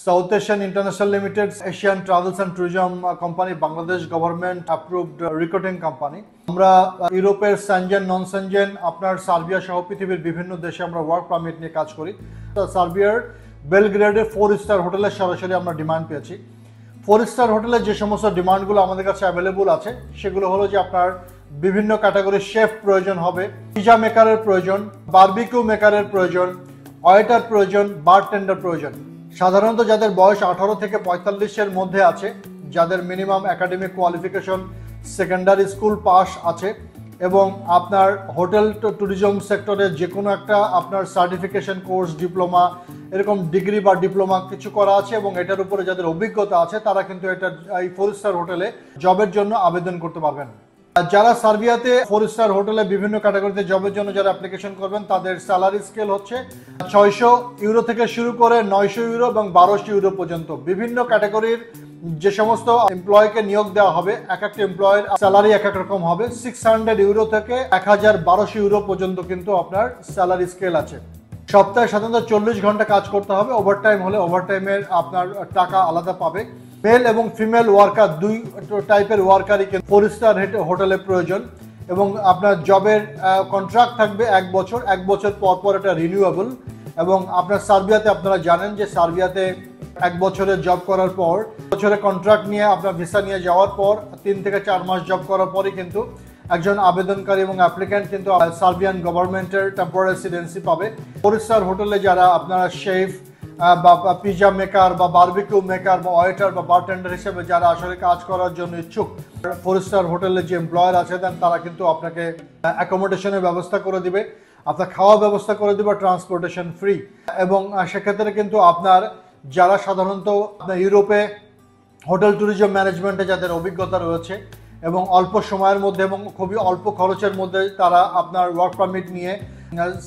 South Asian International Limited, Asian Travels and Tourism Company, Bangladesh government approved recruiting company. আমরা ইউরোপের Shenzhen নন Shenzhen আপনার Serbia সহ পৃথিবীর বিভিন্ন দেশে আমরা ওয়ার্ক পারমিট নিয়ে কাজ করি। সার্বিয়ার বেলগ্রেডে 4 স্টার হোটেলে সরাসরি আমরা ডিমান্ড পেয়েছি। 4 স্টার হোটেলে যে সমস্ত ডিমান্ডগুলো আমাদের কাছে অ্যাভেলেবল আছে সেগুলো হলো যে আপনার বিভিন্ন ক্যাটাগরির শেফ প্রয়োজন হবে, পিজা মেকারের প্রয়োজন, বারবিকিউ মেকারের প্রয়োজন, ওয়েটার প্রয়োজন, বারটেন্ডার প্রয়োজন। সাধারণত যাদের বয়স 18 থেকে 45-এর মধ্যে আছে, যাদের minimum academic qualification secondary school pass আছে এবং আপনার হোটেল ট্যুরিজম সেক্টরে যে কোনো একটা আপনার সার্টিফিকেশন কোর্স, ডিপ্লোমা, এরকম ডিগ্রি বা ডিপ্লোমা কিছু করা আছে এবং এটার উপরে যাদের অভিজ্ঞতা আছে তারা কিন্তু এটা এই 4 স্টার হোটেলে জবের জন্য আবেদন করতে পারবেন। যারা সার্বিয়াতে 4 স্টার হোটেলে বিভিন্ন ক্যাটাগরিতে জবের জন্য যারা অ্যাপ্লিকেশন করবেন তাদের স্যালারি স্কেল হচ্ছে 600 ইউরো থেকে শুরু করে 900 ইউরো এবং 1200 ইউরো পর্যন্ত। বিভিন্ন ক্যাটাগরির যে সমস্ত এমপ্লয়কে নিয়োগ দেওয়া হবে, এক একটা এমপ্লয়ের স্যালারি এক এক রকম হবে। 600 ইউরো থেকে 1012 ইউরো পর্যন্ত কিন্তু আপনার স্যালারি স্কেল আছে। সপ্তাহে সাধারণত 40 ঘন্টা কাজ করতে হবে, ওভারটাইম হলে ওভারটাইমের আপনার টাকা আলাদা পাবে। মেল এবং ফিমেল ওয়ার্কার দুই টাইপের ওয়ার্কারই 4 স্টার হোটেলে প্রয়োজন এবং আপনার জবের কন্ট্রাক্ট থাকবে 1 বছর, 1 বছর পর পর এটা রিনিউয়েবল। এবং আপনার সার্বিয়াতে আপনারা জানেন যে সার্বিয়াতে 1 বছরের জব করার পর, বছরের কন্ট্রাক্ট নিয়ে আপনার ভিসা নিয়ে যাওয়ার পর 3 থেকে 4 মাস জব করার পরই কিন্তু একজন আবেদনকারী এবং অ্যাপ্লিক্যান্ট কিন্তু সার্বিয়ান গভর্নমেন্টের টেম্পোরারি রেসিডেন্সি পাবে। 4 স্টার হোটেলে যারা আপনারা শেফ বা পিজা মেকার বা বারবিকিউ মেকার বা ওয়েটার বা বারটেন্ডার হিসেবে যারা আসলে কাজ করার জন্য ইচ্ছুক, 4 স্টার হোটেলে যে এমপ্লয়ার আছে তারা কিন্তু আপনাকে অ্যাকোমোডেশনের ব্যবস্থা করে দিবে, আপনার খাওয়া ব্যবস্থা করে দিবে, ট্রান্সপোর্টেশন ফ্রি। এবং সেক্ষেত্রে কিন্তু আপনার যারা সাধারণত আপনার ইউরোপে হোটেল ট্যুরিজম ম্যানেজমেন্টে যাদের অভিজ্ঞতা রয়েছে এবং অল্প সময়ের মধ্যে এবং খুবই অল্প খরচের মধ্যে তারা আপনার ওয়ার্ক পারমিট নিয়ে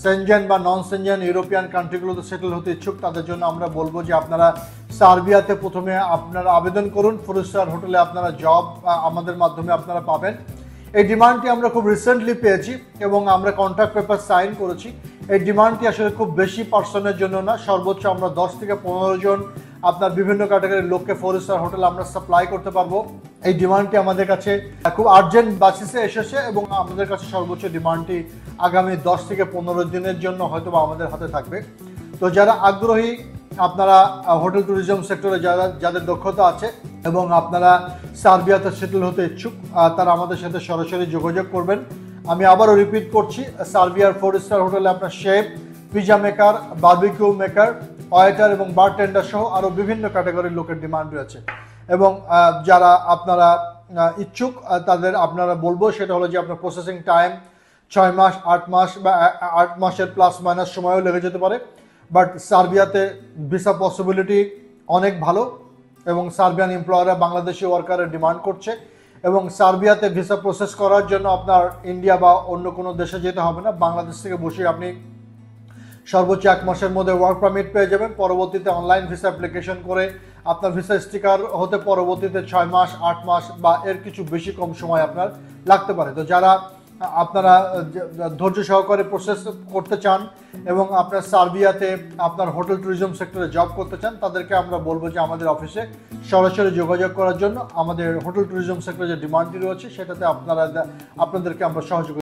সেনজেন বা নন সেনজেন ইউরোপিয়ান কান্ট্রিগুলোতে সেটেল হতে ইচ্ছুক, তাদের জন্য আমরা বলবো যে আপনারা সার্বিয়াতে প্রথমে আপনারা আবেদন করুন। 4 স্টার হোটেলে আপনারা জব আমাদের মাধ্যমে আপনারা পাবেন। এই ডিমান্ডটি আমরা খুব রিসেন্টলি পেয়েছি এবং আমরা কন্ট্রাক্ট পেপার সাইন করেছি। এই ডিমান্ডটি আসলে খুব বেশি পার্সনের জন্য না, সর্বোচ্চ আমরা 10 থেকে 15 জন আপনার বিভিন্ন ক্যাটাগরির লোককে 4 স্টার হোটেল আমরা সাপ্লাই করতে পারবো। এই ডিমান্ডটি আমাদের কাছে খুব আর্জেন্ট বেসিসে এসেছে এবং আমাদের কাছে সর্বোচ্চ ডিমান্ডটি আগামী 10 থেকে 15 দিনের জন্য হয়তো বা আমাদের হাতে থাকবে। তো যারা আগ্রহী, আপনারা হোটেল ট্যুরিজম সেক্টরে যাদের দক্ষতা আছে এবং আপনারা সার্বিয়াতে সেটেল হতে ইচ্ছুক, তারা আমাদের সাথে সরাসরি যোগাযোগ করবেন। আমি আবারও রিপিট করছি, সার্বিয়ার 4 স্টার হোটেলে আপনার chef, pizza maker, barbecue maker, waiter এবং বারটেন্ডার সহ আরও বিভিন্ন ক্যাটাগরির লোকের ডিমান্ড রয়েছে। এবং যারা আপনারা ইচ্ছুক তাদের আপনারা বলবো সেটা হলো যে আপনার প্রসেসিং টাইম 6 মাস, 8 মাস বা 8 মাসের প্লাস মাইনাস সময়ও লেগে যেতে পারে। বাট সার্বিয়াতে ভিসা পসিবিলিটি অনেক ভালো এবং সার্বিয়ান এমপ্লয়াররা বাংলাদেশি ওয়ার্কারের ডিমান্ড করছে এবং সার্বিয়াতে ভিসা প্রসেস করার জন্য আপনার ইন্ডিয়া বা অন্য কোনো দেশে যেতে হবে না। বাংলাদেশ থেকে বসে আপনি সর্বোচ্চ 1 মাসের মধ্যে ওয়ার্ক পারমিট পেয়ে যাবেন। পরবর্তীতে অনলাইন ভিসা অ্যাপ্লিকেশন করে আপনার ভিসা স্টিকার হতে পরবর্তীতে 6 মাস, 8 মাস বা এর কিছু বেশি কম সময় আপনার লাগতে পারে। তো যারা আপনারা ধৈর্য সহকারে প্রসেস করতে চান এবং আপনার সার্বিয়াতে আপনার হোটেল ট্যুরিজম সেক্টরে জব করতে চান, তাদেরকে আমরা বলবো যে আমাদের অফিসে সরাসরি যোগাযোগ করার জন্য। আমাদের হোটেল ট্যুরিজম সেক্টরে যে ডিমান্ডটি রয়েছে সেটাতে আপনাদেরকে আমরা সহযোগিতা